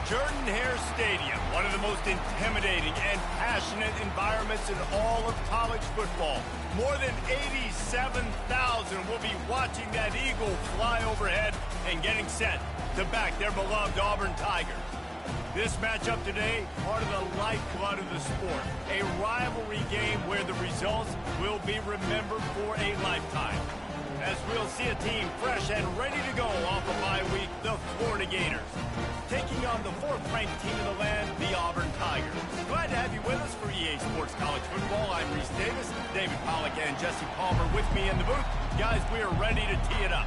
Jordan-Hare Stadium, one of the most intimidating and passionate environments in all of college football. More than 87,000 will be watching that eagle fly overhead and getting set to back their beloved Auburn Tigers. This matchup today, part of the lifeblood of the sport, a rivalry game where the results will be remembered for a lifetime. As we'll see a team fresh and ready to go off a bye week, the Florida Gators, taking on the fourth-ranked team in the land, the Auburn Tigers. Glad to have you with us for EA Sports College Football. I'm Reese Davis, David Pollack and Jesse Palmer with me in the booth. Guys, we are ready to tee it up.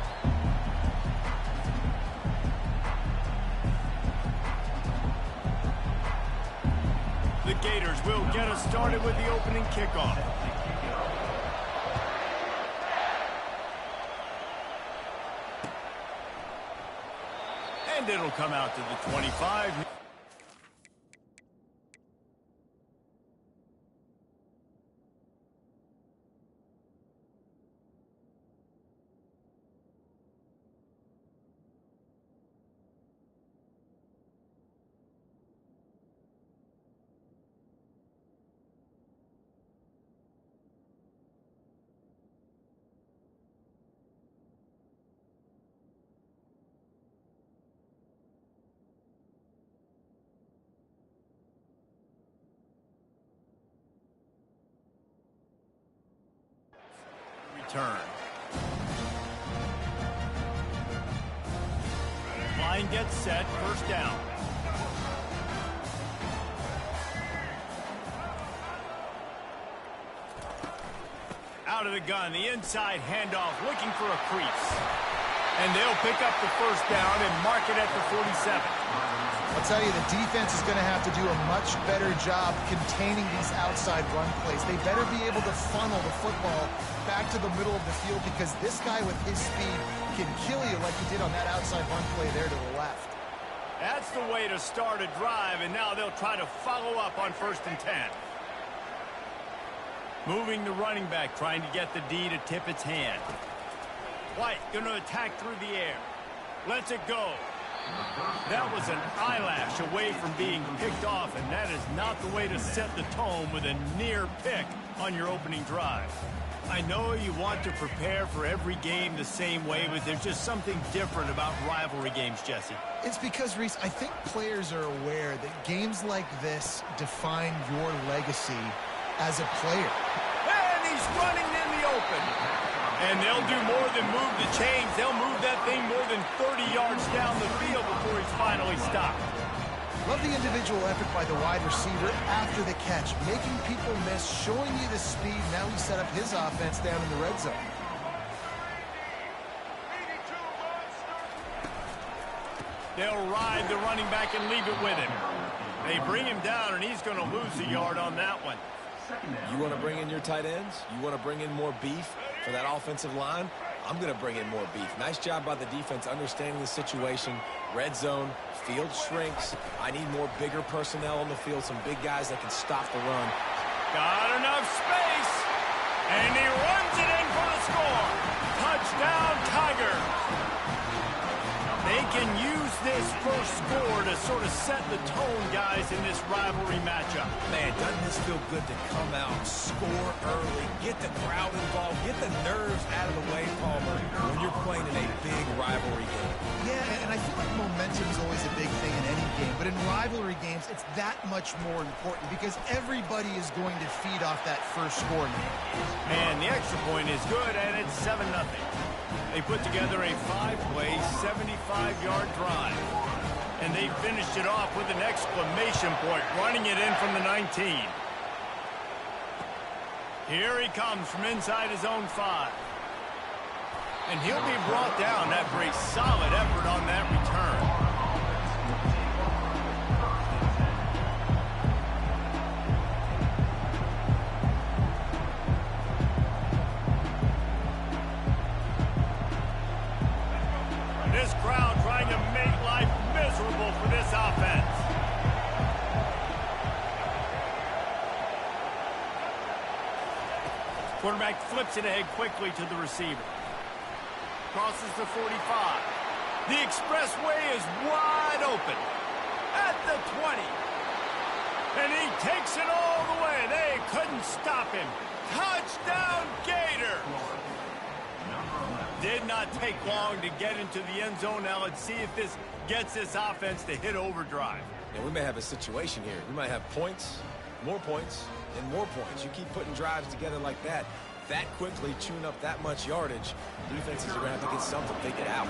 The Gators will get us started with the opening kickoff. And it'll come out to the 25. Turn. Line gets set, first down. Out of the gun, the inside handoff, looking for a crease. And they'll pick up the first down and mark it at the 47. I'll tell you, the defense is going to have to do a much better job containing these outside run plays. They better be able to funnel the football back to the middle of the field because this guy with his speed can kill you like he did on that outside run play there to the left. That's the way to start a drive, and now they'll try to follow up on 1st and 10. Moving the running back, trying to get the D to tip its hand. White going to attack through the air. Lets it go. That was an eyelash away from being picked off, and that is not the way to set the tone with a near pick on your opening drive. I know you want to prepare for every game the same way, but there's just something different about rivalry games, Jesse. It's because, Reese, I think players are aware that games like this define your legacy as a player. And he's running in the open. And they'll do more than move the chains. They'll move that thing more than 30 yards down the field before he's finally stopped. Love the individual effort by the wide receiver after the catch, making people miss, showing you the speed. Now he set up his offense down in the red zone. They'll ride the running back and leave it with him. They bring him down, and he's going to lose a yard on that one. You want to bring in your tight ends? You want to bring in more beef for that offensive line? I'm going to bring in more beef. Nice job by the defense understanding the situation. Red zone, field shrinks. I need more bigger personnel on the field, some big guys that can stop the run. Got enough space, and he runs it in for the score. Touchdown, Tigers. They can use this first score to sort of set the tone, guys, in this rivalry matchup. Man, doesn't this feel good to come out, score early, get the crowd involved, get the nerves out of the way, Palmer, when you're playing in a big rivalry game. Yeah, and I feel like momentum is always a big thing in any game, but in rivalry games, it's that much more important because everybody is going to feed off that first score. And the extra point is good, and it's 7-0. They put together a 5-play, 75-yard drive. And they finished it off with an exclamation point, running it in from the 19. Here he comes from inside his own 5. And he'll be brought down after a solid effort on that return. This crowd trying to make life miserable for this offense. Quarterback flips it ahead quickly to the receiver. Crosses the 45. The expressway is wide open. at the 20. And he takes it all the way. They couldn't stop him. Touchdown, Gator! Did not take long to get into the end zone. Now let's see if this gets this offense to hit overdrive. Yeah, we may have a situation here. We might have points, and more points. You keep putting drives together like that quickly, chewing up that much yardage, defenses are going to have to get something figured out.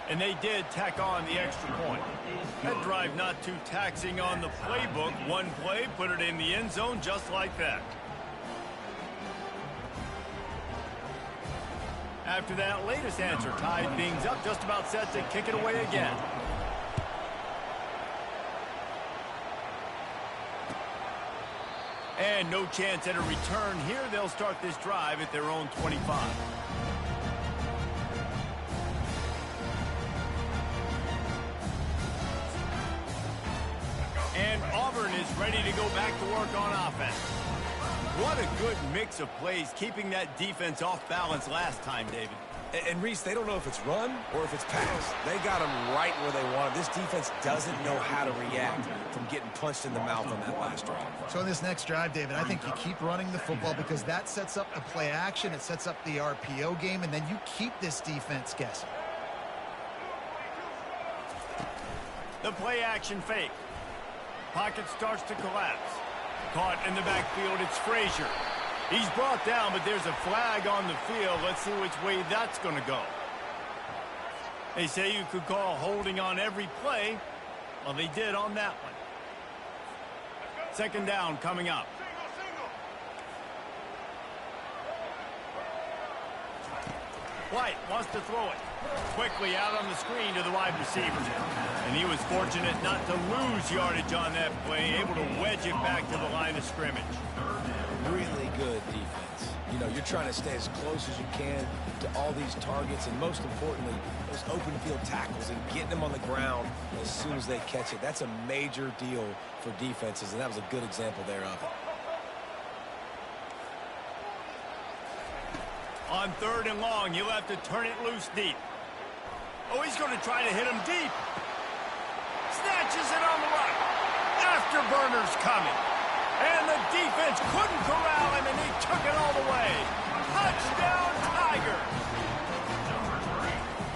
And they did tack on the extra point. That drive not too taxing on the playbook. One play, put it in the end zone just like that. After that latest answer tied things up, just about set to kick it away again. And no chance at a return here. They'll start this drive at their own 25. And Auburn is ready to go back to work on offense. What a good mix of plays, keeping that defense off balance last time, David. And Reese, they don't know if it's run or if it's pass. They got them right where they want them. This defense doesn't know how to react from getting punched in the mouth on that last drive. So in this next drive, David, I think you keep running the football because that sets up a play action. It sets up the RPO game, and then you keep this defense guessing. The play action fake. Pocket starts to collapse. Caught in the backfield, it's Frazier. He's brought down, but there's a flag on the field. Let's see which way that's going to go. They say you could call holding on every play. Well, they did on that one. Second down coming up. White wants to throw it. Quickly out on the screen to the wide receiver. And he was fortunate not to lose yardage on that play, able to wedge it back to the line of scrimmage. Really good defense. You know, you're trying to stay as close as you can to all these targets, and most importantly, those open field tackles and getting them on the ground as soon as they catch it. That's a major deal for defenses, and that was a good example there of it. On third and long, you'll have to turn it loose deep. Oh, he's going to try to hit him deep. Snatches it on the right. Afterburner's coming. And the defense couldn't corral him, and he took it all the way. Touchdown, Tiger.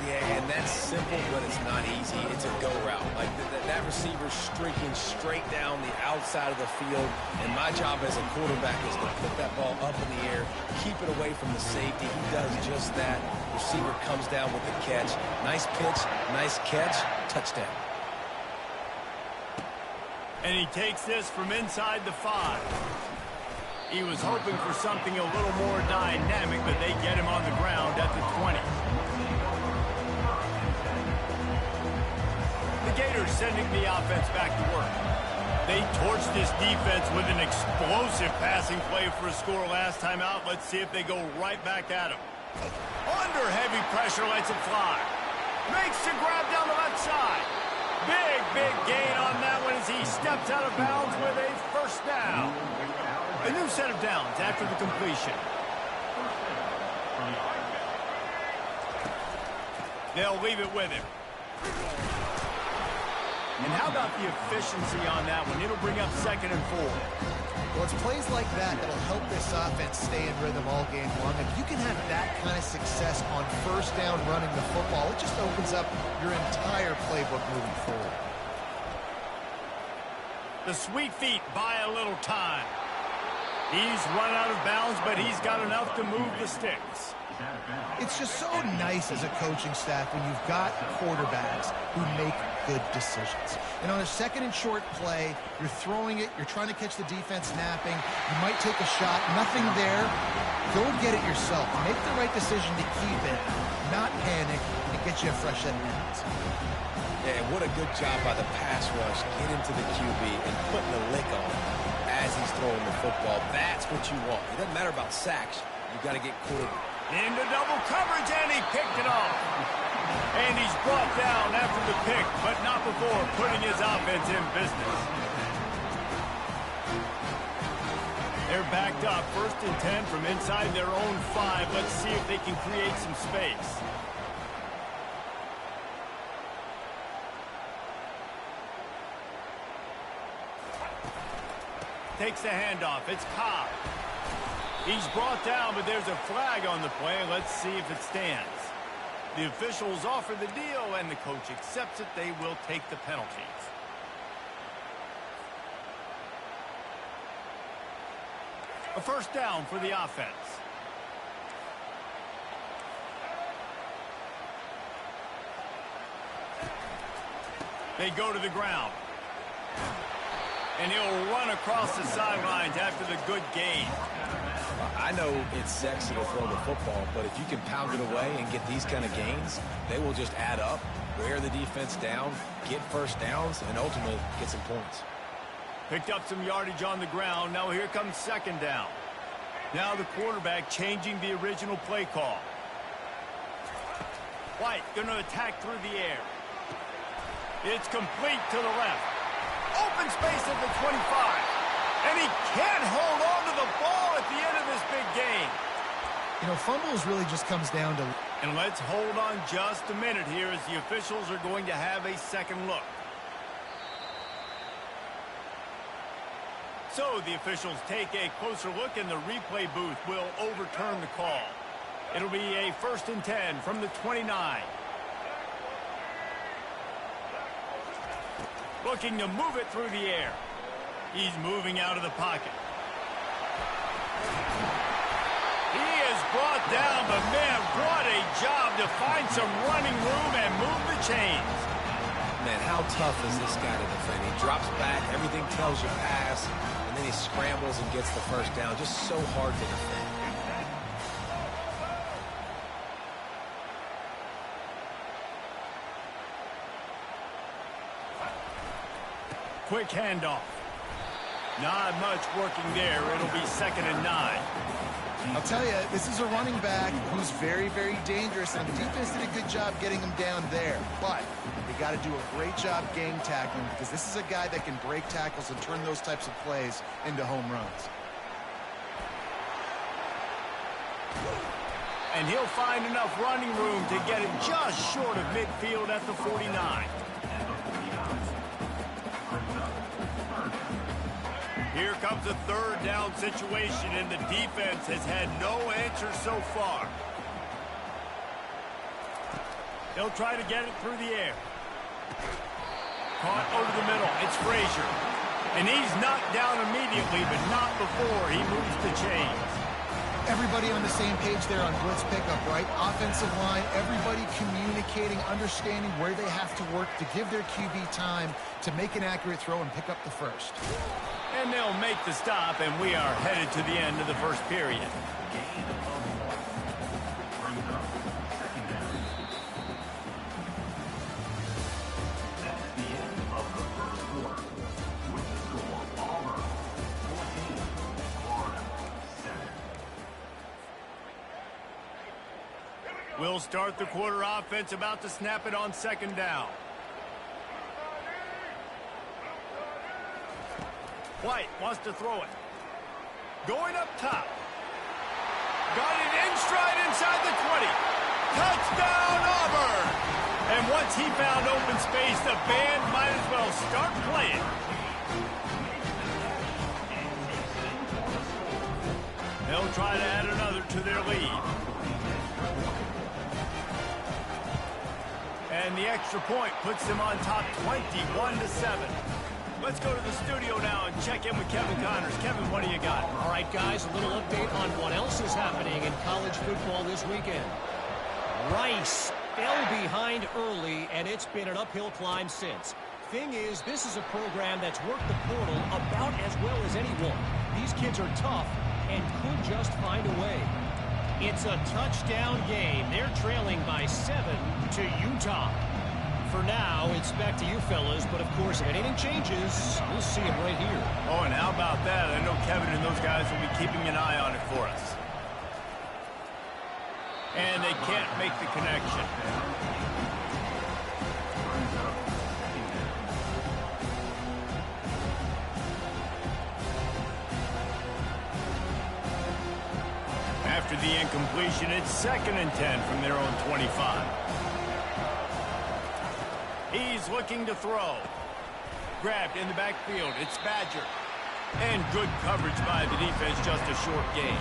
Yeah, and that's simple, but it's not easy. It's a go route. Like that receiver's streaking straight down the outside of the field, and my job as a quarterback is to put that ball up in the air, keep it away from the safety. He does just that. Receiver comes down with the catch. Nice pitch, nice catch, touchdown. And he takes this from inside the 5. He was hoping for something a little more dynamic, but they get him on the ground at the 20. The Gators sending the offense back to work. They torched this defense with an explosive passing play for a score last time out. Let's see if they go right back at him. Under heavy pressure, lets it fly. Makes the grab down the left side. Big gain on that one as he steps out of bounds with a first down. A new set of downs after the completion. They'll leave it with him. And how about the efficiency on that one? It'll bring up 2nd and 4. Well, it's plays like that that'll help this offense stay in rhythm all game long. If you can have that kind of success on first down running the football, it just opens up your entire playbook moving forward. The sweet feet buy a little time. He's run out of bounds, but he's got enough to move the sticks. It's just so nice as a coaching staff when you've got quarterbacks who make good decisions. And on a 2nd and short play, you're throwing it, you're trying to catch the defense napping, you might take a shot, nothing there, go get it yourself. Make the right decision to keep it, not panic, and get you a fresh set of hands. Yeah, and what a good job by the pass rush. Get into the QB and putting a lick on him as he's throwing the football. That's what you want. It doesn't matter about sacks. You've got to get quarterback. Into double coverage, and he picked it off. And he's brought down after the pick, but not before putting his offense in business. They're backed up, 1st and 10 from inside their own 5. Let's see if they can create some space. takes the handoff. It's Cobb. He's brought down, but there's a flag on the play. Let's see if it stands. The officials offer the deal, and the coach accepts it. They will take the penalties. A first down for the offense. They go to the ground. And he'll run across the sidelines after the good gain. I know it's sexy to throw the football, but if you can pound it away and get these kind of gains, they will just add up, wear the defense down, get first downs, and ultimately get some points. Picked up some yardage on the ground. Now here comes second down. Now the quarterback changing the original play call. White going to attack through the air. It's complete to the left. Open space at the 25. And he can't hold on to the ball at the end of this big game. You know, fumbles really just comes down to... And let's hold on just a minute here as the officials are going to have a second look. So the officials take a closer look, and the replay booth will overturn the call. It'll be a 1st and 10 from the 29. Looking to move it through the air. He's moving out of the pocket. He is brought down, but man, what a job to find some running room and move the chains. Man, how tough is this guy to defend? He drops back, everything tells you pass, and then he scrambles and gets the first down. Just so hard to defend. Quick handoff. Not much working there. It'll be 2nd and 9. I'll tell you, this is a running back who's very, very dangerous, and the defense did a good job getting him down there. But they got to do a great job gang tackling, because this is a guy that can break tackles and turn those types of plays into home runs. And he'll find enough running room to get it just short of midfield at the 49. Here comes a 3rd down situation, and the defense has had no answer so far. They'll try to get it through the air. Caught over the middle. It's Frazier. And he's knocked down immediately, but not before he moves the chains. Everybody on the same page there on blitz pickup, right? Offensive line, everybody communicating, understanding where they have to work to give their QB time to make an accurate throw and pick up the first. And they'll make the stop, and we are headed to the end of the first period. We'll start the quarter offense, about to snap it on 2nd down. White wants to throw it. Going up top. Got it in stride inside the 20. Touchdown, Auburn! And once he found open space, the band might as well start playing. They'll try to add another to their lead. And the extra point puts them on top 21-7. Let's go to the studio now and check in with Kevin Connors. Kevin, what do you got? All right, guys, a little update on what else is happening in college football this weekend. Rice fell behind early, and it's been an uphill climb since. Thing is, this is a program that's worked the portal about as well as anyone. These kids are tough and could just find a way. It's a touchdown game. They're trailing by 7 to Utah. For now, it's back to you fellas, but of course, if anything changes, we'll see it right here. Oh, and how about that? I know Kevin and those guys will be keeping an eye on it for us. And they can't make the connection. After the incompletion, it's 2nd and 10 from their own 25. He's looking to throw. Grabbed in the backfield. It's Badger. And good coverage by the defense, just a short gain.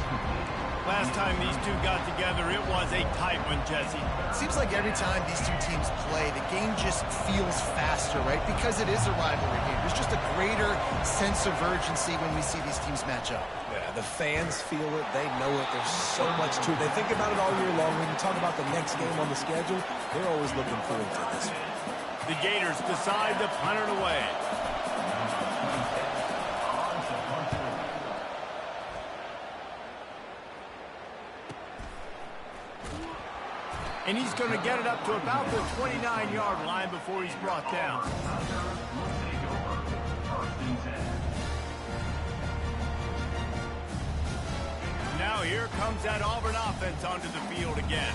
Last time these two got together, it was a tight one, Jesse. Seems like every time these two teams play, the game just feels faster, right? Because it is a rivalry game. There's just a greater sense of urgency when we see these teams match up. Yeah, the fans feel it. They know it. There's so much to it. They think about it all year long. When you talk about the next game on the schedule, they're always looking forward to this one. The Gators decide to punt it away. And he's going to get it up to about the 29-yard line before he's brought down. Now here comes that Auburn offense onto the field again.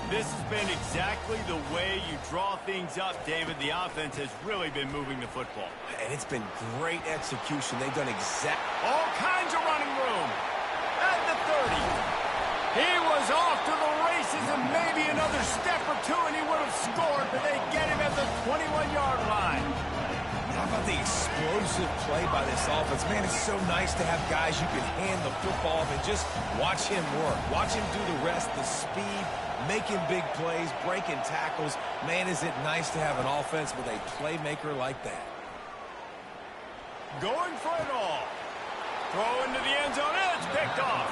This has been exactly the way you draw things up, David. The offense has really been moving the football. And it's been great execution. They've done all kinds of running room. At the 30. He was off to the races and maybe another step or two and he would have scored, but they get him at the 21-yard line. How about the explosive play by this offense? Man, it's so nice to have guys you can hand the football off and just watch him work. Watch him do the rest, the speed, making big plays, breaking tackles. Man, is it nice to have an offense with a playmaker like that. Going for it all. Throw into the end zone, and it's picked off.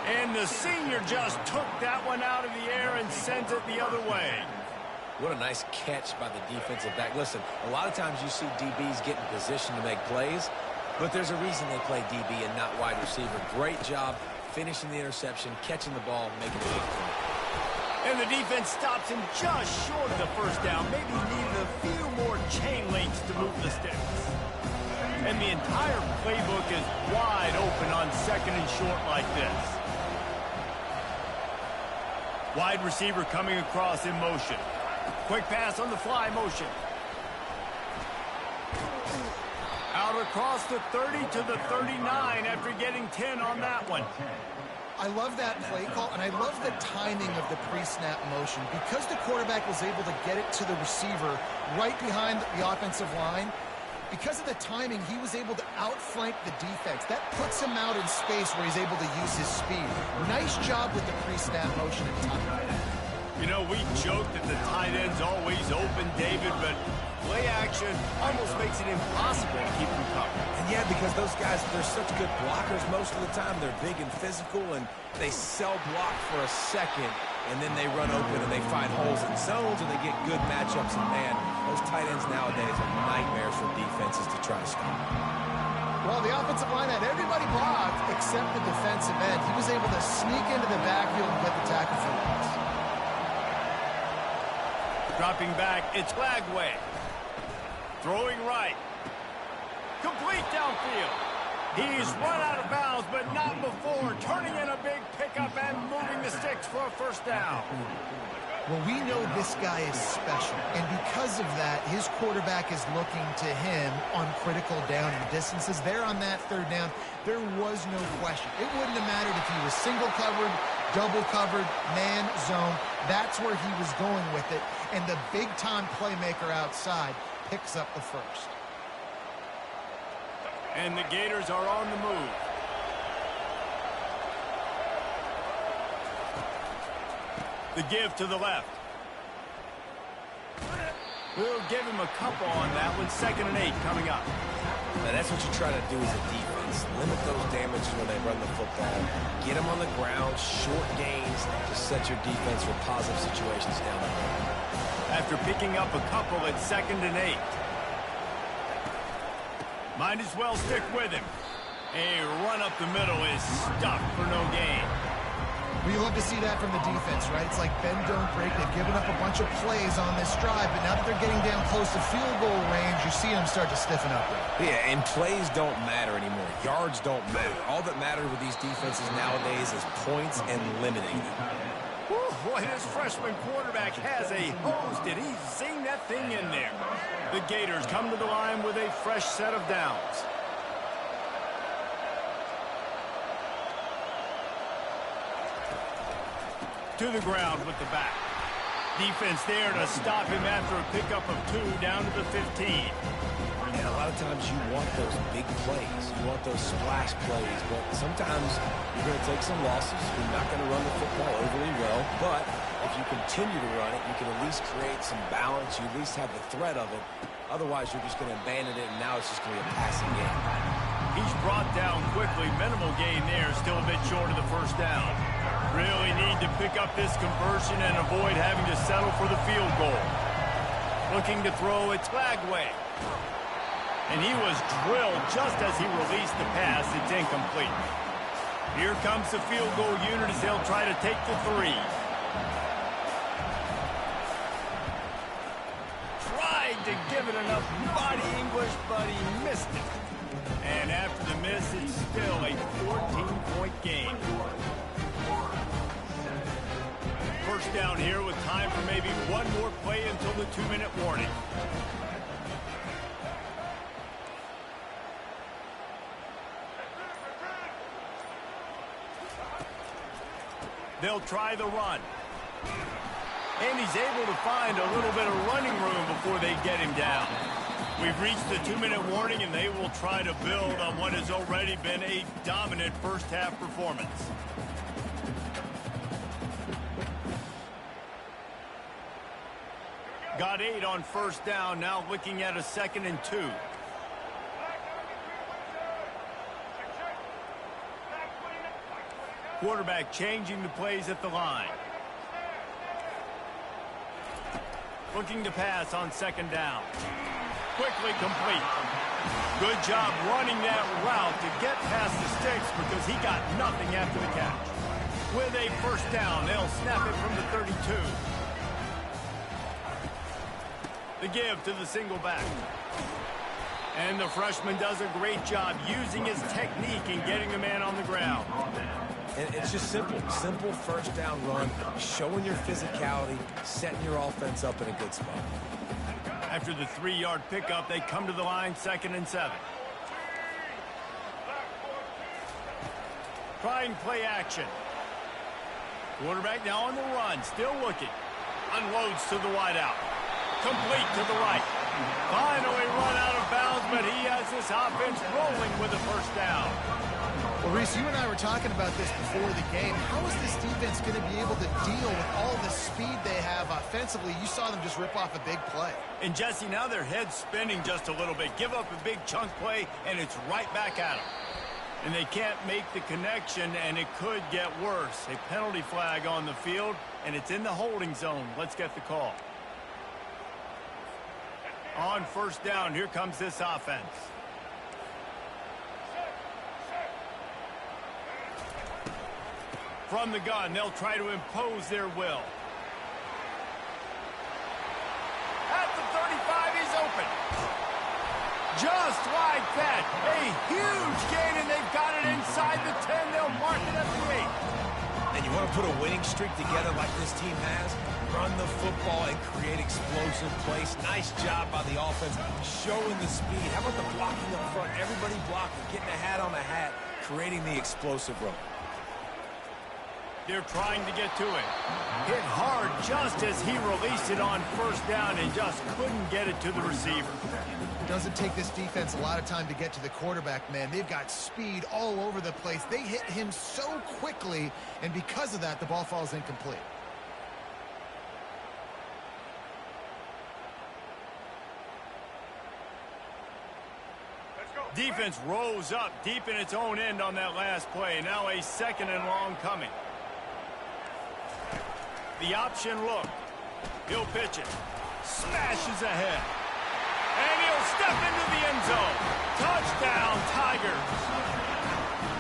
And the senior just took that one out of the air and sends it the other way. What a nice catch by the defensive back. Listen, a lot of times you see DBs get in position to make plays, but there's a reason they play DB and not wide receiver. Great job finishing the interception, catching the ball, making a big play. And the defense stops him just short of the first down. Maybe he needed a few more chain links to move the sticks. And the entire playbook is wide open on second and short like this. Wide receiver coming across in motion. Quick pass on the fly motion. Out across the 30 to the 39 after getting 10 on that one. I love that play call, and I love the timing of the pre-snap motion. Because the quarterback was able to get it to the receiver right behind the offensive line, because of the timing, he was able to outflank the defense. That puts him out in space where he's able to use his speed. Nice job with the pre-snap motion and timing. You know, we joke that the tight end's always open, David, but play action almost makes it impossible to keep them covered. And yeah, because those guys, they're such good blockers most of the time. They're big and physical, and they sell block for a second, and then they run open and they find holes in zones, and they get good matchups. And man, those tight ends nowadays are nightmares for defenses to try to stop. Well, the offensive line had everybody blocked except the defensive end. He was able to sneak into the backfield and get the tackle for loss. Dropping back, it's Lagway. Throwing right. Complete downfield. He's run out of bounds, but not before. Turning in a big pickup and moving the sticks for a first down. Well, we know this guy is special, and because of that, his quarterback is looking to him on critical down and distances. There on that third down, there was no question. It wouldn't have mattered if he was single covered, double covered, man, zone. That's where he was going with it, and the big-time playmaker outside picks up the first. And the Gators are on the move. The give to the left. We'll give him a couple on that one. 2nd and 8 coming up. Now that's what you try to do as a defense. Limit those damages when they run the football. Get them on the ground, short gains to set your defense for positive situations down the road. After picking up a couple at 2nd and 8. Might as well stick with him. A run up the middle is stuffed for no gain. We love to see that from the defense, right? It's like bend, don't break. They've given up a bunch of plays on this drive, but now that they're getting down close to field goal range, you're seeing them start to stiffen up. Yeah, and plays don't matter anymore. Yards don't matter. All that matters with these defenses nowadays is points and limiting them. Boy, this freshman quarterback has a hose. Did he zing that thing in there? The Gators come to the line with a fresh set of downs. To the ground with the back. Defense there to stop him after a pickup of 2 down to the 15. a lot of times you want those big plays. You want those splash plays, but sometimes you're going to take some losses. You're not going to run the football overly well, but if you continue to run it, you can at least create some balance. You at least have the threat of it. Otherwise, you're just going to abandon it, and now it's just going to be a passing game. He's brought down quickly. Minimal gain there. Still a bit short of the first down. Really need to pick up this conversion and avoid having to settle for the field goal. Looking to throw, it's Lagway. And he was drilled just as he released the pass. It's incomplete. Here comes the field goal unit as they'll try to take the 3. Tried to give it enough body English, but he missed it. And after the miss, it's still a 14-point game. First down here with time for maybe one more play until the 2-minute warning. They'll try the run. And he's able to find a little bit of running room before they get him down. We've reached the 2-minute warning, and they will try to build on what has already been a dominant first-half performance. Got 8 on first down, now looking at a 2nd and 2. Quarterback changing the plays at the line. Looking to pass on 2nd down. Quickly complete. Good job running that route to get past the sticks because he got nothing after the catch. With a first down, they'll snap it from the 32. The give to the single back. And the freshman does a great job using his technique and getting the man on the ground. And it's just simple first down run, showing your physicality, setting your offense up in a good spot. After the 3-yard pickup, they come to the line, 2nd and 7. Trying play action. Quarterback now on the run, still looking. Unloads to the wideout. Complete to the right. Finally run out of bounds, but he has this offense rolling with a first down. Well, Reese, you and I were talking about this before the game. How is this defense going to be able to deal with all the speed they have offensively? You saw them just rip off a big play. And, Jesse, now their head's spinning just a little bit. Give up a big chunk play, and it's right back at them. And they can't make the connection, and it could get worse. A penalty flag on the field, and it's in the holding zone. Let's get the call. On first down, here comes this offense. From the gun, they'll try to impose their will. At the 35, he's open. Just like that. A huge gain, and they've got it inside the 10. They'll mark it at the 8. And you want to put a winning streak together like this team has? Run the football and create explosive plays. Nice job by the offense, showing the speed. How about the blocking up front? Everybody blocking, getting a hat on the hat, creating the explosive run. They're trying to get to it. Hit hard just as he released it on first down and just couldn't get it to the receiver. It doesn't take this defense a lot of time to get to the quarterback, man. They've got speed all over the place. They hit him so quickly, and because of that, the ball falls incomplete. Defense rose up deep in its own end on that last play. Now a 2nd and long coming. The option look. He'll pitch it. Smashes ahead. And he'll step into the end zone. Touchdown, Tigers.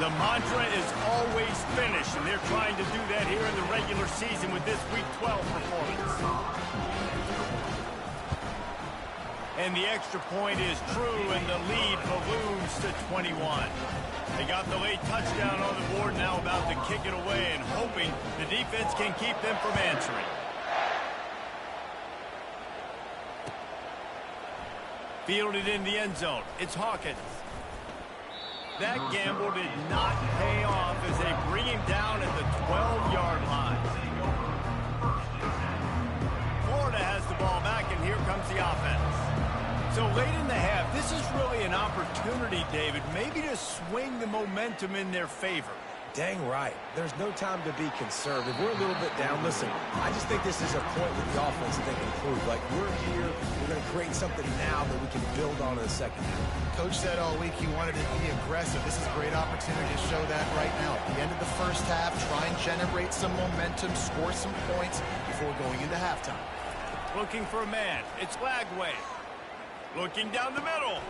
The mantra is always finish, and they're trying to do that here in the regular season with this Week 12 performance. And the extra point is true, and the lead balloons to 21. They got the late touchdown on the board, now about to kick it away and hoping the defense can keep them from answering. Fielded in the end zone. It's Hawkins. That gamble did not pay off as they bring him down at the 12-yard line. Florida has the ball back, and here comes the offense. So late in the half, this is really an opportunity, David, maybe to swing the momentum in their favor. Dang right. There's no time to be conservative. We're a little bit down. Listen, I just think this is a point with the offense that they can improve. Like, we're here. We're going to create something now that we can build on in the second half. Coach said all week he wanted to be aggressive. This is a great opportunity to show that right now. At the end of the first half, try and generate some momentum, score some points before going into halftime. Looking for a man. It's Lagway. Looking down the middle.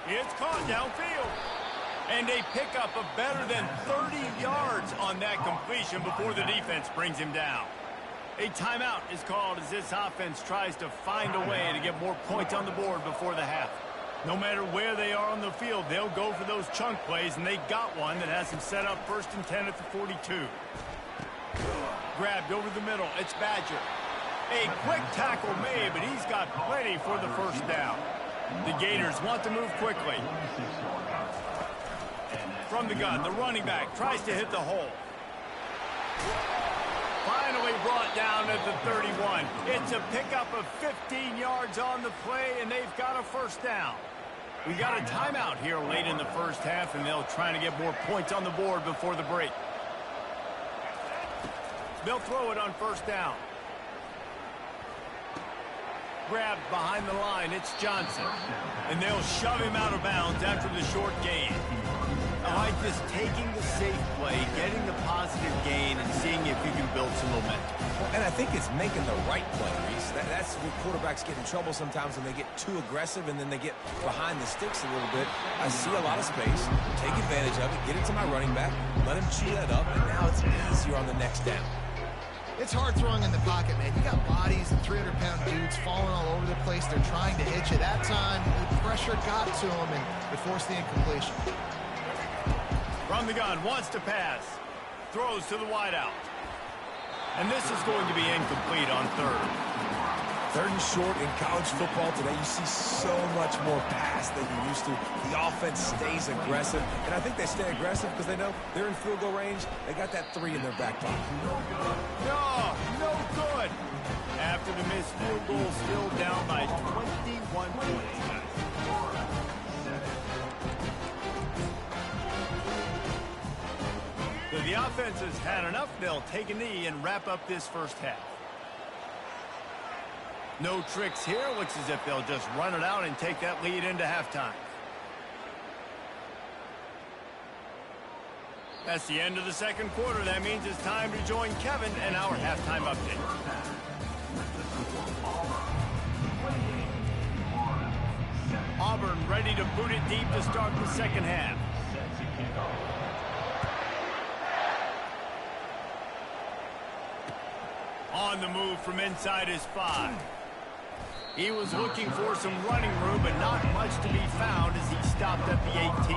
It's caught downfield. And they pick up a better than 30 yards on that completion before the defense brings him down. A timeout is called as this offense tries to find a way to get more points on the board before the half. No matter where they are on the field, they'll go for those chunk plays, and they got one that has them set up 1st and 10 at the 42. Grabbed over the middle. It's Badger. A quick tackle made, but he's got plenty for the first down. The Gators want to move quickly. From the gun, the running back tries to hit the hole. Finally brought down at the 31. It's a pickup of 15 yards on the play, and they've got a first down. We got a timeout here late in the first half, and they'll try to get more points on the board before the break. They'll throw it on first down. Grabbed behind the line, it's Johnson. And they'll shove him out of bounds after the short gain. I like this, taking the safe play, getting the positive gain, and seeing if you can build some momentum. And I think it's making the right play, Reese. That's where quarterbacks get in trouble sometimes when they get too aggressive and then they get behind the sticks a little bit. I see a lot of space, take advantage of it, get it to my running back, let him chew that up, and now it's easier on the next down. It's hard throwing in the pocket, man. You got bodies and 300-pound dudes falling all over the place. They're trying to hit you. That time, the pressure got to them, and it forced the incompletion. From the gun, wants to pass. Throws to the wideout. And this is going to be incomplete on third. Third and short in college football today, you see so much more pass than you used to. The offense stays aggressive, and I think they stay aggressive because they know they're in field goal range. They got that 3 in their back pocket. No good. After the missed field goal, still down by 21 points. So the offense has had enough. They'll take a knee and wrap up this first half. No tricks here. Looks as if they'll just run it out and take that lead into halftime. That's the end of the second quarter. That means it's time to join Kevin and our halftime update. Auburn ready to boot it deep to start the second half. On the move from inside his 5. He was looking for some running room, but not much to be found as he stopped at the 18.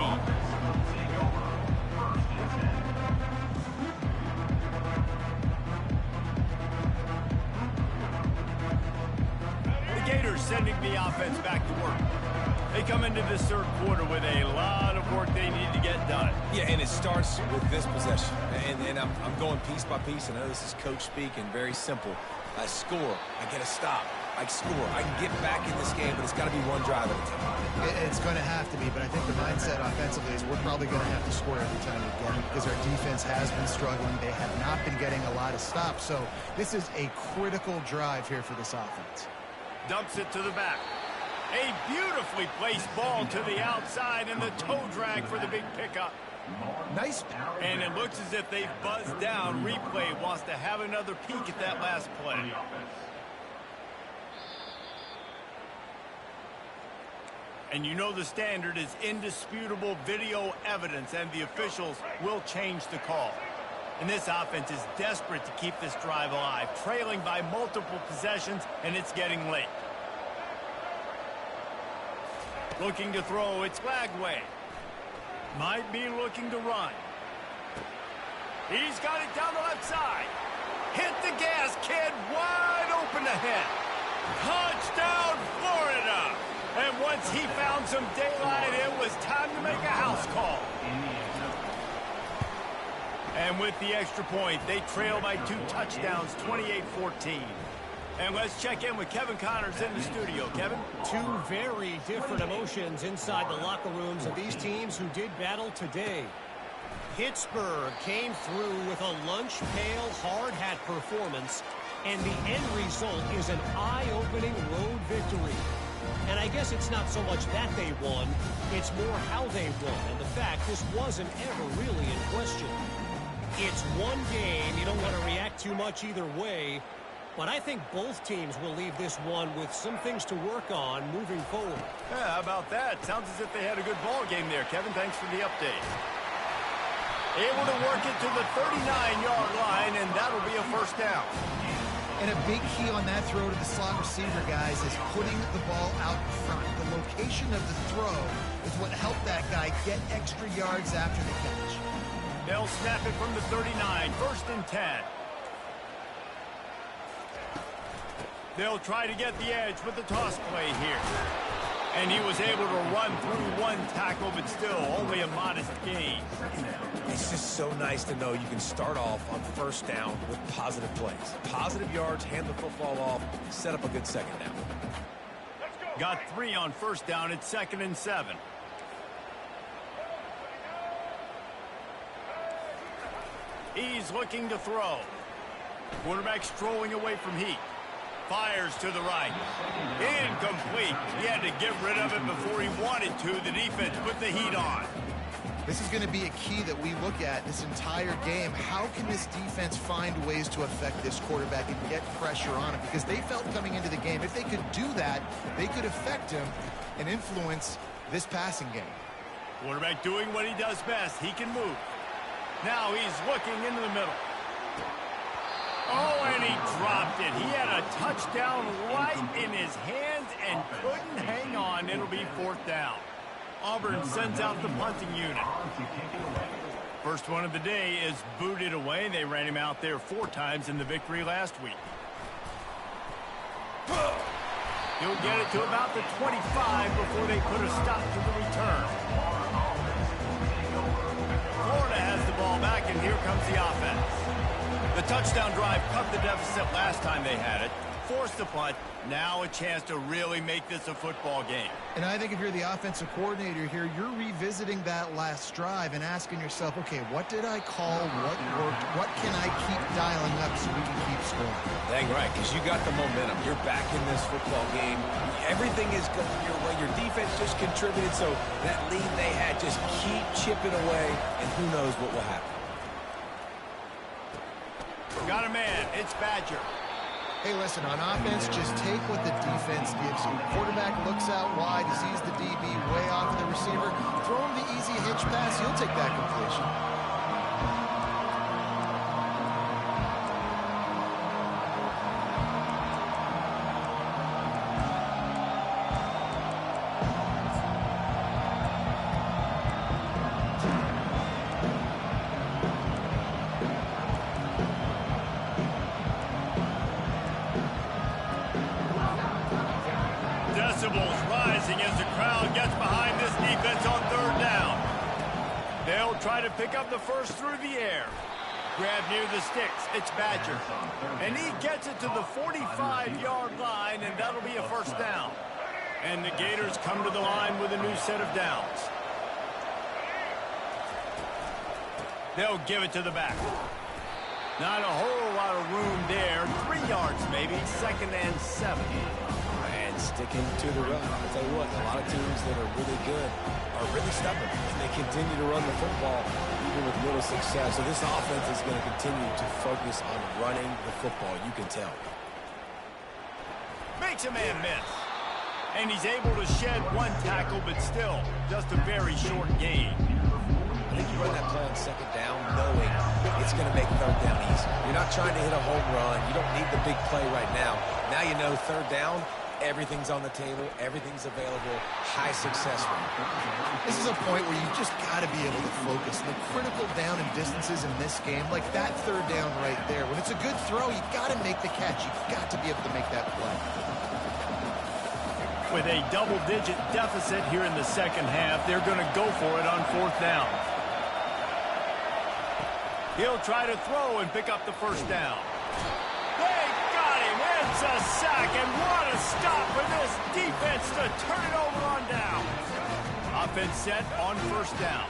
The Gators sending the offense back to work. They come into this third quarter with a lot of work they need to get done. Yeah, and it starts with this possession. And I'm going piece by piece. I know this is coach speak and very simple. I score. I get a stop. I score. I can get back in this game, but it's got to be one drive at a time. It's going to have to be, but I think the mindset offensively is we're probably going to have to score every time we get it because our defense has been struggling. They have not been getting a lot of stops. So this is a critical drive here for this offense. Dumps it to the back. A beautifully placed ball to the outside and the toe drag for the big pickup. Nice. And it looks as if they've buzzed down. Replay wants to have another peek at that last play. And you know the standard is indisputable video evidence, and the officials will change the call. And this offense is desperate to keep this drive alive, trailing by multiple possessions, and it's getting late. Looking to throw, it's Lagway. Might be looking to run. He's got it down the left side. Hit the gas, kid. Wide open ahead. Touchdown, Florida. And once he found some daylight, it was time to make a house call. And with the extra point, they trail by 2 touchdowns, 28-14. And let's check in with Kevin Connors in the studio. Kevin? Two very different emotions inside the locker rooms of these teams who did battle today. Pittsburgh came through with a lunch pail hard hat performance, and the end result is an eye-opening road victory. And I guess it's not so much that they won, it's more how they won, and the fact this wasn't ever really in question. It's one game, you don't want to react too much either way, but I think both teams will leave this one with some things to work on moving forward. Yeah, how about that? Sounds as if they had a good ball game there, Kevin. Thanks for the update. Able to work it to the 39-yard line, and that'll be a first down. And a big key on that throw to the slot receiver, guys, is putting the ball out in front. The location of the throw is what helped that guy get extra yards after the catch. They'll snap it from the 39, first and 10. They'll try to get the edge with the toss play here. And he was able to run through one tackle, but still only a modest gain. It's just so nice to know you can start off on first down with positive plays. Positive yards, hand the football off, set up a good second down. Got 3 on first down. It's second and 7. He's looking to throw. Quarterback strolling away from heat. Fires to the right. Incomplete. He had to get rid of it before he wanted to. The defense put the heat on. This is going to be a key that we look at this entire game. How can this defense find ways to affect this quarterback and get pressure on him? Because they felt coming into the game, if they could do that, they could affect him and influence this passing game. Quarterback doing what he does best. He can move. Now he's looking into the middle. Oh, and he dropped it. He had a touchdown right in his hands and couldn't hang on. It'll be fourth down. Auburn sends out the punting unit. First one of the day is booted away. They ran him out there 4 times in the victory last week. He'll get it to about the 25 before they put a stop to the return. Florida has the ball back, and here comes the offense. The touchdown drive cut the deficit last time they had it. Forced the punt. Now a chance to really make this a football game. And I think if you're the offensive coordinator here, you're revisiting that last drive and asking yourself, okay, what did I call? What worked? What can I keep dialing up so we can keep scoring? Dang right, because you got the momentum. You're back in this football game. Everything is going your way. Your defense just contributed, so that lead they had, just keep chipping away, and who knows what will happen. Got a man. It's Badger. Hey, listen, on offense, just take what the defense gives you. Quarterback looks out wide, he sees the DB way off the receiver. Throw him the easy hitch pass, he'll take that completion. Decibels rising as the crowd gets behind this defense on third down. They'll try to pick up the first through the air. Grab near the sticks. It's Badger. And he gets it to the 45-yard line, and that'll be a first down. And the Gators come to the line with a new set of downs. They'll give it to the back. Not a whole lot of room there. 3 yards maybe. Second and 7. Sticking to the run. I'll tell you what, a lot of teams that are really good are really stubborn, and they continue to run the football even with little success. So this offense is going to continue to focus on running the football. You can tell. Makes a man miss. And he's able to shed 1 tackle, but still just a very short gain. I think you run that play on second down knowing it's going to make third down easy. You're not trying to hit a home run. You don't need the big play right now. Now you know third down, everything's on the table, everything's available, high success rate. This is a point where you just got to be able to focus. The critical down and distances in this game, like that third down right there. When it's a good throw, you got to make the catch. You've got to be able to make that play. With a double-digit deficit here in the second half, they're going to go for it on fourth down. He'll try to throw and pick up the first down. They got him a sack, and what a stop for this defense to turn it over on down. Offense set on first down.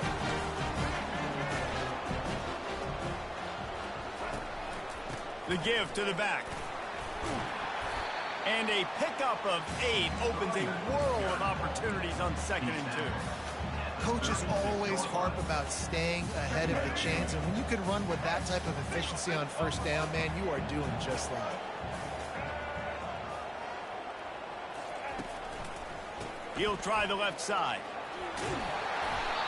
The give to the back. And a pickup of 8 opens a world of opportunities on 2nd and 2. Coaches always harp about staying ahead of the chains, and when you can run with that type of efficiency on first down, man, you are doing just that. He'll try the left side.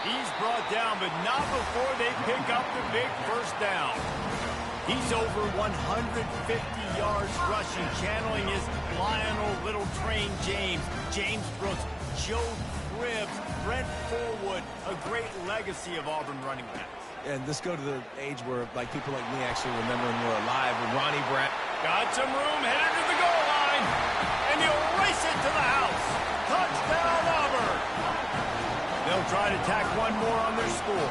He's brought down, but not before they pick up the big first down. He's over 150 yards rushing, channeling his Lionel Little Train James, James Brooks, Joe Cribbs, Brent Forwood, a great legacy of Auburn running backs. And let's go to the age where like people like me actually remember when we're alive with Ronnie Brown. Got some room, headed to the goal line, and he'll race it to the house. Touchdown, Auburn. They'll try to tack one more on their score.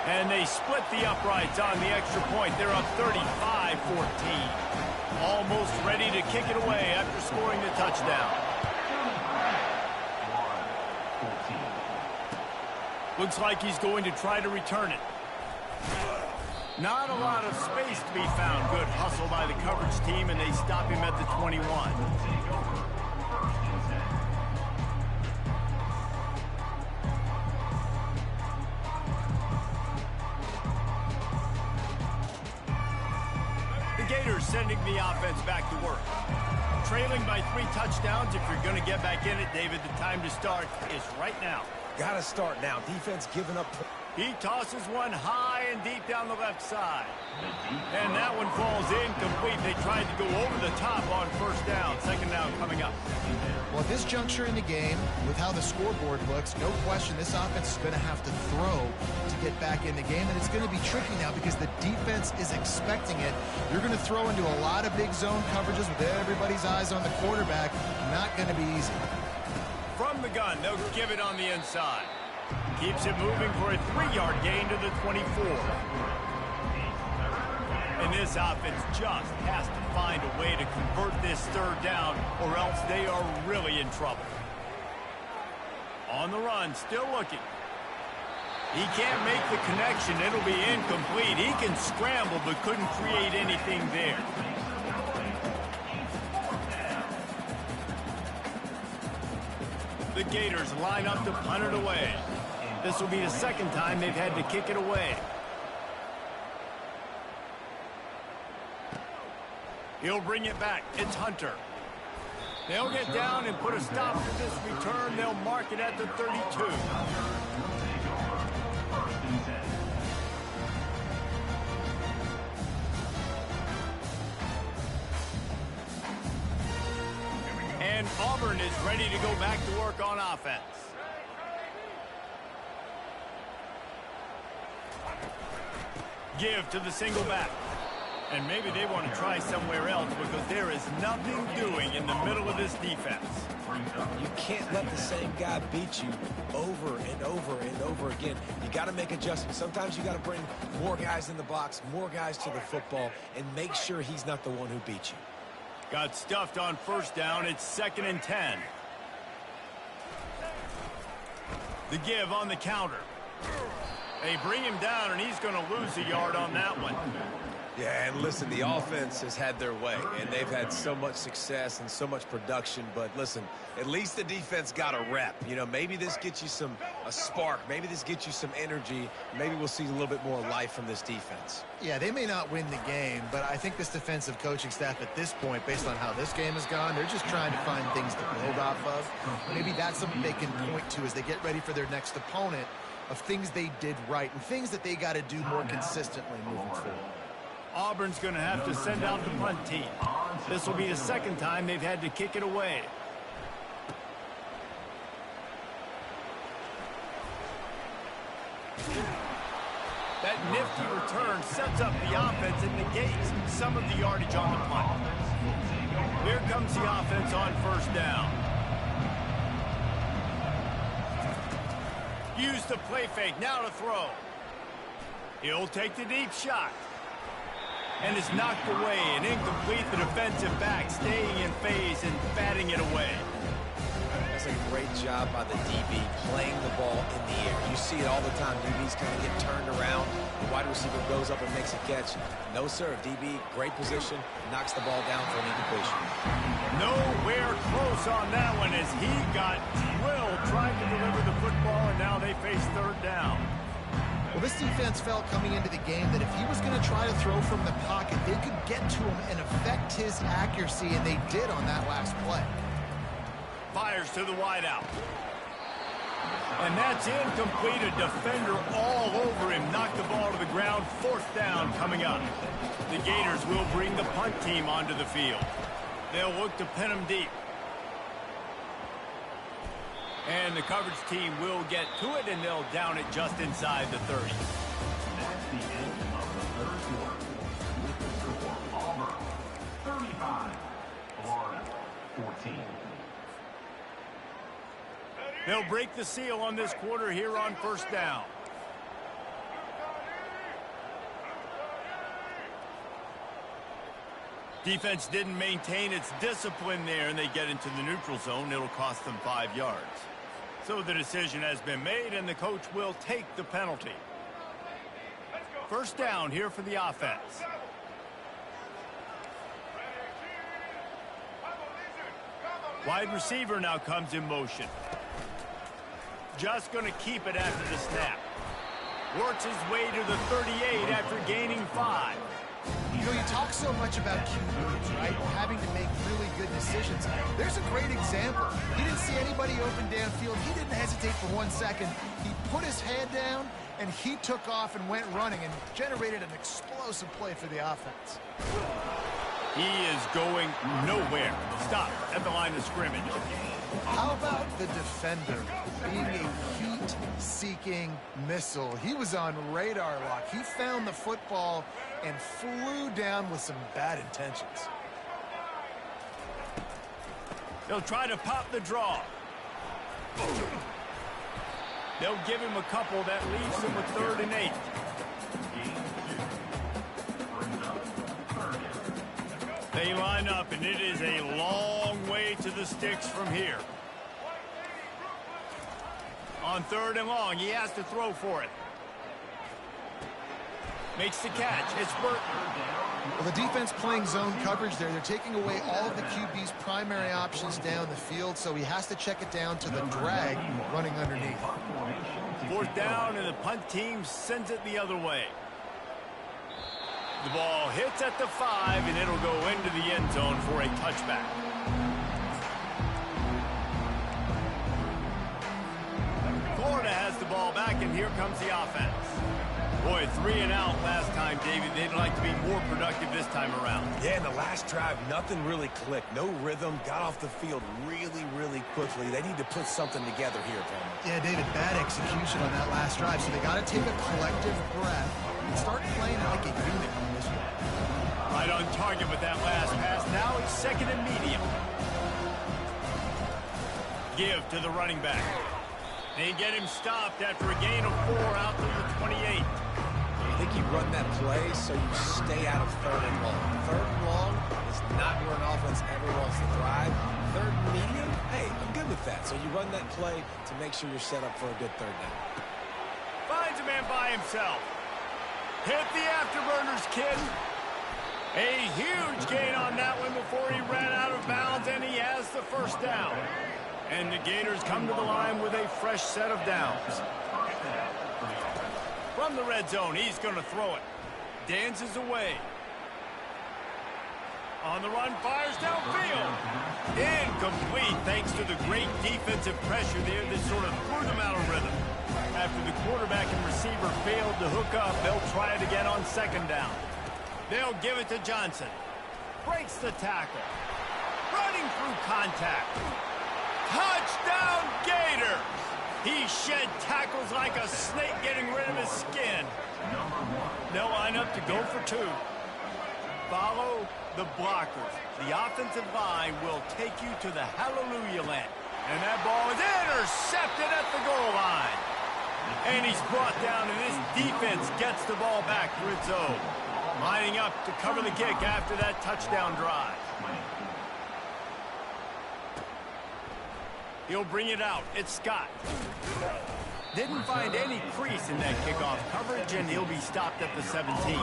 And they split the uprights on the extra point. They're up 35-14. Almost ready to kick it away after scoring the touchdown. Looks like he's going to try to return it. Not a lot of space to be found. Good hustle by the coverage team, and they stop him at the 21. Gators sending the offense back to work. Trailing by 3 touchdowns. If you're going to get back in it, David, the time to start is right now. Got to start now. Defense giving up. He tosses one high and deep down the left side. And that one falls incomplete. They tried to go over the top on first down. 2nd down coming up. Well, at this juncture in the game, with how the scoreboard looks, no question this offense is going to have to throw to get back in the game, and it's going to be tricky now because the defense is expecting it. You're going to throw into a lot of big zone coverages with everybody's eyes on the quarterback. Not going to be easy. From the gun, they'll give it on the inside. Keeps it moving for a 3-yard gain to the 24. And this offense just has to find a way to convert this 3rd down, or else they are really in trouble. On the run, still looking. He can't make the connection. It'll be incomplete. He can scramble, but couldn't create anything there. The Gators line up to punt it away. This will be the 2nd time they've had to kick it away. He'll bring it back. It's Hunter. They'll get down and put a stop to this return. They'll mark it at the 32. And Auburn is ready to go back to work on offense. Give to the single back. And maybe they want to try somewhere else because there is nothing doing in the middle of this defense. You can't let the same guy beat you over and over and over again. You got to make adjustments. Sometimes you got to bring more guys in the box, more guys to the football, and make sure he's not the one who beat you. Got stuffed on first down. It's 2nd and 10. The give on the counter. They bring him down, and he's going to lose a yard on that one. Yeah, and listen, the offense has had their way, and they've had so much success and so much production. But listen, at least the defense got a rep. You know, maybe this gets you a spark. Maybe this gets you some energy. Maybe we'll see a little bit more life from this defense. Yeah, they may not win the game, but I think this defensive coaching staff at this point, based on how this game has gone, they're just trying to find things to build off of. Maybe that's something they can point to as they get ready for their next opponent, of things they did right and things that they got to do more consistently moving forward. Auburn's going to have to send out the punt team. This will be the 2nd time they've had to kick it away. That nifty return sets up the offense and negates some of the yardage on the punt. Here comes the offense on first down. Use the play fake, now to throw. He'll take the deep shot. and is knocked away and incomplete. The defensive back staying in phase and batting it away. That's a great job by the DB playing the ball in the air. You see it all the time. DBs kind of get turned around. The wide receiver goes up and makes a catch. No, sir. DB, great position, knocks the ball down for an incompletion. Nowhere close on that one as he got drilled trying to deliver the football, and now they face third down. Well, this defense felt coming into the game that if he was going to try to throw from the pocket, they could get to him and affect his accuracy, and they did on that last play. Fires to the wideout. And that's incomplete. A defender all over him. Knocked the ball to the ground. Fourth down coming up. The Gators will bring the punt team onto the field. They'll look to pin him deep. And the coverage team will get to it, and they'll down it just inside the 30. That's the end of the third quarter. With the score, Auburn 35, Florida 14. They'll break the seal on this quarter here on first down. Defense didn't maintain its discipline there, and they get into the neutral zone. It'll cost them 5 yards. So the decision has been made, and the coach will take the penalty. First down here for the offense. Wide receiver now comes in motion. Just going to keep it after the snap. Works his way to the 38 after gaining 5. You know, you talk so much about QBs, right? Having to make really good decisions. There's a great example. He didn't see anybody open downfield. He didn't hesitate for 1 second. He put his head down, and he took off and went running and generated an explosive play for the offense. He is going nowhere. Stop at the line of scrimmage. How about the defender being a heat-seeking missile? He was on radar lock. He found the football and flew down with some bad intentions. They'll try to pop the draw. They'll give him a couple. That leaves him with 3rd and 8. They line up, and it is a long way to the sticks from here. On 3rd and long, he has to throw for it. Makes the catch. It's Burton. Well, the defense playing zone coverage there. They're taking away all of the QB's primary options down the field, so he has to check it down to the drag running underneath. 4th down, and the punt team sends it the other way. The ball hits at the 5, and it'll go into the end zone for a touchback. Florida has the ball back, and here comes the offense. Boy, 3 and out last time, David. They'd like to be more productive this time around. Yeah, in the last drive, nothing really clicked. No rhythm, got off the field really, really quickly. They need to put something together here, Palmer. Yeah, David, bad execution on that last drive, so they got to take a collective breath and start playing like a unit on this one. Right on target with that last pass. Now it's 2nd and medium. Give to the running back. They get him stopped after a gain of 4 out to the 28. I think you run that play so you stay out of 3rd and long. 3rd and long is not where an offense ever wants to thrive. 3rd and medium, hey, I'm good with that. So you run that play to make sure you're set up for a good 3rd down. Finds a man by himself. Hit the afterburners, kid. A huge gain on that one before he ran out of bounds, and he has the 1st down. And the Gators come to the line with a fresh set of downs. From the red zone, he's going to throw it. Dances away. On the run, fires downfield. Incomplete thanks to the great defensive pressure there that sort of threw them out of rhythm. After the quarterback and receiver failed to hook up, they'll try it again on 2nd down. They'll give it to Johnson. Breaks the tackle. Running through contact. Touchdown, Gators! He shed tackles like a snake getting rid of his skin. They'll line up to go for 2. Follow the blockers. The offensive line will take you to the hallelujah land. And that ball is intercepted at the goal line. And he's brought down, and this defense gets the ball back for its own. Lining up to cover the kick after that touchdown drive. He'll bring it out. It's Scott. Didn't find any crease in that kickoff coverage, and he'll be stopped at the 17.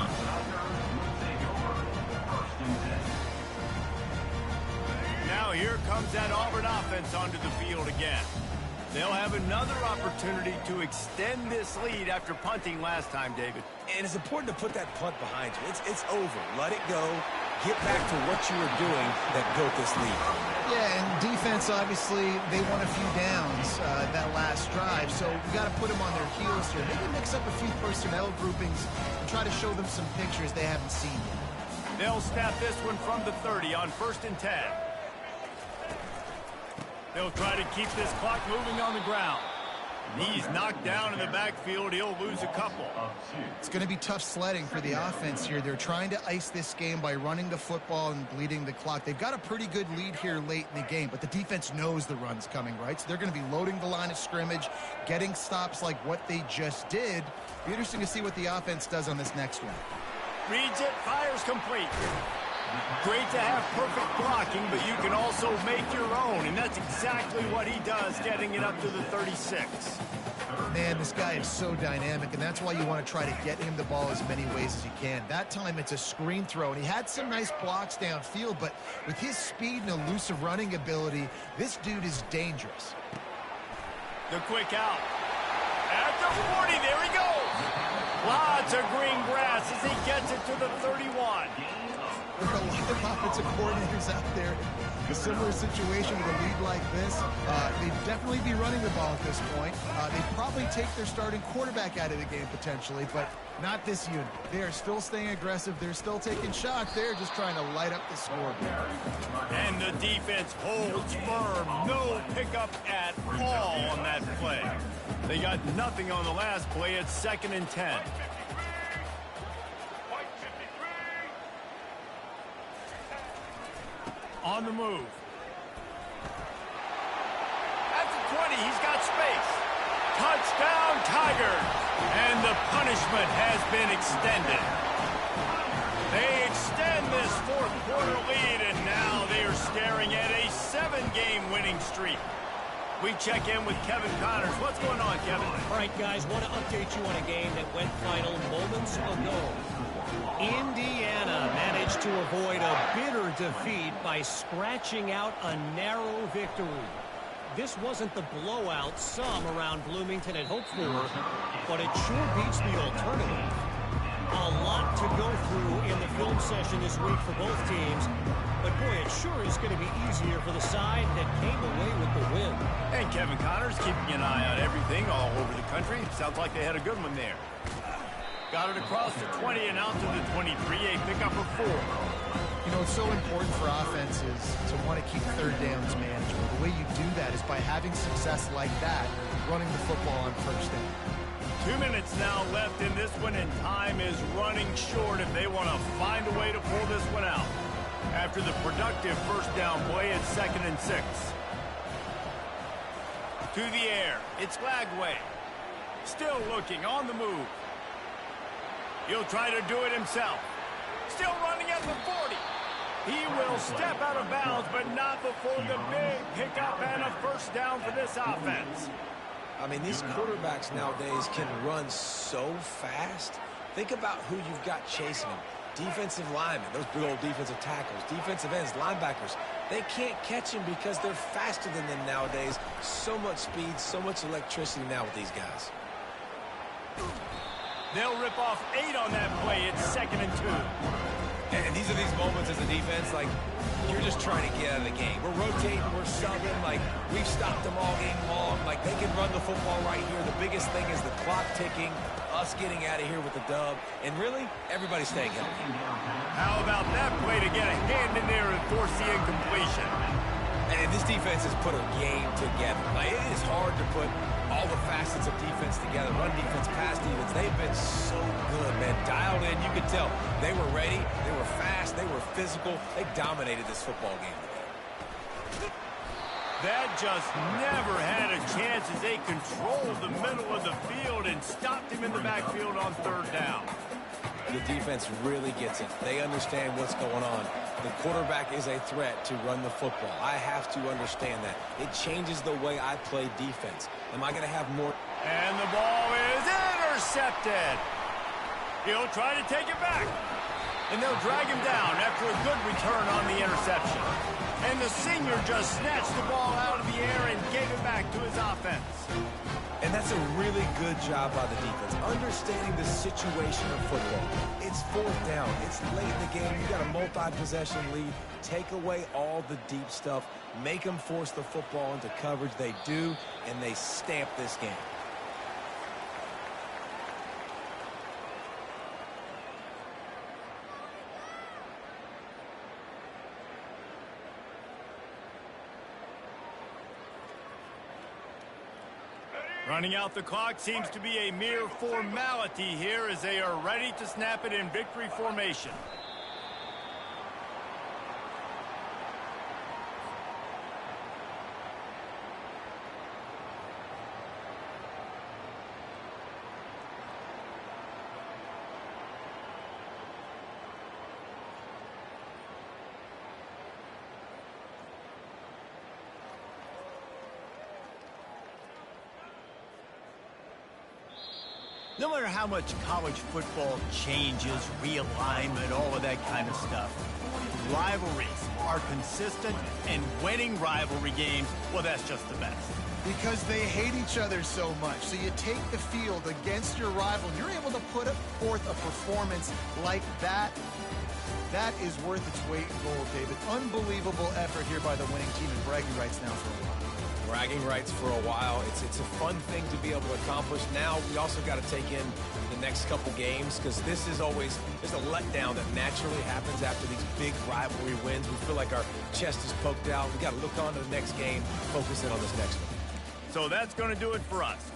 Now here comes that Auburn offense onto the field again. They'll have another opportunity to extend this lead after punting last time, David. And it's important to put that punt behind you. It's over. Let it go. Get back to what you were doing that built this lead. Yeah, and defense, obviously, they won a few downs that last drive, so we got to put them on their heels here. Maybe mix up a few personnel groupings and try to show them some pictures they haven't seen yet. They'll snap this one from the 30 on 1st and 10. They'll try to keep this clock moving on the ground. He's knocked down in the backfield. He'll lose a couple. It's going to be tough sledding for the offense here. They're trying to ice this game by running the football and bleeding the clock. They've got a pretty good lead here late in the game, but the defense knows the run's coming, right? So they're going to be loading the line of scrimmage, getting stops like what they just did. Be interesting to see what the offense does on this next one. Reads it, fires complete. Great to have perfect blocking, but you can also make your own, and that's exactly what he does, getting it up to the 36. Man, this guy is so dynamic, and that's why you want to try to get him the ball as many ways as you can. That time, it's a screen throw, and he had some nice blocks downfield, but with his speed and elusive running ability, this dude is dangerous. The quick out. At the 40, there he goes. Lots of green grass as he gets it to the 31. There are a lot of offensive coordinators out there in a similar situation with a lead like this. They'd definitely be running the ball at this point. They'd probably take their starting quarterback out of the game potentially, but not this unit. They are still staying aggressive. They're still taking shots. They're just trying to light up the scoreboard. And the defense holds firm. No pickup at all on that play. They got nothing on the last play. It's 2nd and 10. On the move. At the 20, he's got space. Touchdown, Tigers. And the punishment has been extended. They extend this 4th quarter lead, and now they are staring at a 7-game winning streak. We check in with Kevin Connors. What's going on, Kevin? All right, guys, want to update you on a game that went final moments ago. Indiana managed to avoid a bitter defeat by scratching out a narrow victory. This wasn't the blowout some around Bloomington had hoped for, but it sure beats the alternative. A lot to go through in the film session this week for both teams, but boy, it sure is going to be easier for the side that came away with the win. And Kevin Connors keeping an eye on everything all over the country. Sounds like they had a good one there. Got it across the 20 and out to the 23, a pickup of 4. You know, it's so important for offenses to want to keep third downs manageable. The way you do that is by having success like that, running the football on 1st down. 2 minutes now left in this one, and time is running short if they want to find a way to pull this one out. After the productive 1st down play, it's 2nd and 6. To the air, it's Lagway. Still looking, on the move. He'll try to do it himself. Still running at the 40. He will step out of bounds, but not before the big pickup and a 1st down for this offense. I mean, these quarterbacks nowadays can run so fast. Think about who you've got chasing them. Defensive linemen, those big old defensive tackles, defensive ends, linebackers. They can't catch them because they're faster than them nowadays. So much speed, so much electricity now with these guys. They'll rip off 8 on that play. It's 2nd and 2. And these are these moments as a defense, like, you're just trying to get out of the game. We're rotating, we're subbing, like, we've stopped them all game long. Like, they can run the football right here. The biggest thing is the clock ticking, us getting out of here with the dub, and really, everybody's staying healthy. How about that play to get a hand in there and force the incompletion? And this defense has put a game together. Like, it is hard to put all the facets of defense together. Run defense, pass defense. They've been so good, man. Dialed in. You could tell they were ready. They were fast. They were physical. They dominated this football game today. That just never had a chance as they controlled the middle of the field and stopped him in the backfield on 3rd down. The defense really gets it. They understand what's going on. The quarterback is a threat to run the football. I have to understand that. It changes the way I play defense. Am I going to have more? And the ball is intercepted. He'll try to take it back. And they'll drag him down after a good return on the interception. And the senior just snatched the ball out of the air and gave it back to his offense. And that's a really good job by the defense, understanding the situation of football. It's fourth down. It's late in the game. You got a multi-possession lead. Take away all the deep stuff. Make them force the football into coverage. They do, and they stamp this game. Running out the clock seems to be a mere formality here as they are ready to snap it in victory formation. No matter how much college football changes, realignment, all of that kind of stuff, rivalries are consistent, and winning rivalry games, well, that's just the best. Because they hate each other so much. So you take the field against your rival, and you're able to put forth a performance like that. That is worth its weight in gold, David. Unbelievable effort here by the winning team, and bragging rights now for a while. Bragging rights for a while. It's a fun thing to be able to accomplish. Now we also got to take in the next couple games, because this is always, there's a letdown that naturally happens after these big rivalry wins. We feel like our chest is poked out. We got to look on to the next game, focus in on this next one. So that's going to do it for us.